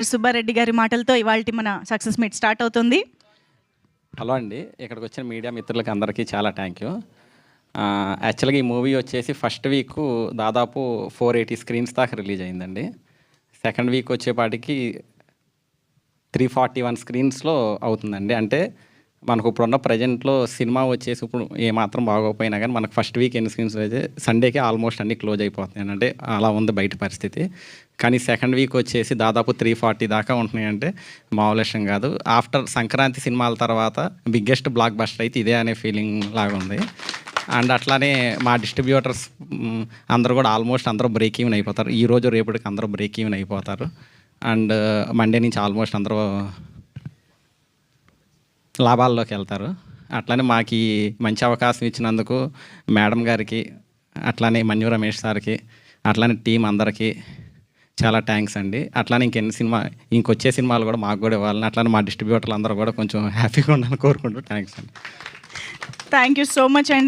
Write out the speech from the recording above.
సుబ్బారెడ్డి గారి మాటలతో ఇవాల్టి మన సక్సెస్ మీట్ స్టార్ట్ అవుతుంది. హలో అండి, ఇక్కడికి వచ్చిన మీడియా మిత్రులకి అందరికీ చాలా థ్యాంక్ యూ. యాక్చువల్గా ఈ మూవీ వచ్చేసి ఫస్ట్ వీక్ దాదాపు 480 స్క్రీన్స్ దాకా రిలీజ్ అయిందండి. సెకండ్ వీక్ వచ్చేపాటికి 341 స్క్రీన్స్లో అవుతుందండి. అంటే మనకు ఇప్పుడున్న ప్రజెంట్లో సినిమా వచ్చేసి ఇప్పుడు ఏమాత్రం బాగోకపోయినా కానీ మనకు ఫస్ట్ వీక్ ఎన్ని స్క్రీన్స్ అయితే సండేకి ఆల్మోస్ట్ అన్నీ క్లోజ్ అయిపోతున్నాయి. అంటే అలా ఉంది బయట పరిస్థితి. కానీ సెకండ్ వీక్ వచ్చేసి దాదాపు 340 దాకా ఉంటున్నాయంటే మామూలు విషయం కాదు. ఆఫ్టర్ సంక్రాంతి సినిమాల తర్వాత బిగ్గెస్ట్ బ్లాక్ బస్టర్ అయితే ఇదే అనే ఫీలింగ్ లాగా ఉంది. అండ్ అట్లానే మా డిస్ట్రిబ్యూటర్స్ అందరూ కూడా ఆల్మోస్ట్ అందరూ బ్రేక్ ఈవెన్ అయిపోతారు. ఈరోజు రేపటికి అందరూ బ్రేక్ ఈవెన్ అయిపోతారు. అండ్ మండే నుంచి ఆల్మోస్ట్ అందరూ లాభాల్లోకి వెళ్తారు. అట్లానే మాకు ఈ మంచి అవకాశం ఇచ్చినందుకు మేడం గారికి, అట్లానే మన్యు రమేష్ సార్కి, అట్లానే టీం అందరికీ చాలా థ్యాంక్స్ అండి. అట్లానే ఇంకొచ్చే సినిమాలు కూడా మాకు కూడా ఇవ్వాలని, అట్లానే మా డిస్ట్రిబ్యూటర్లు అందరూ కూడా కొంచెం హ్యాపీగా ఉండాలని కోరుకుంటూ థ్యాంక్స్ అండి. థ్యాంక్ యూ సో మచ్ అండి.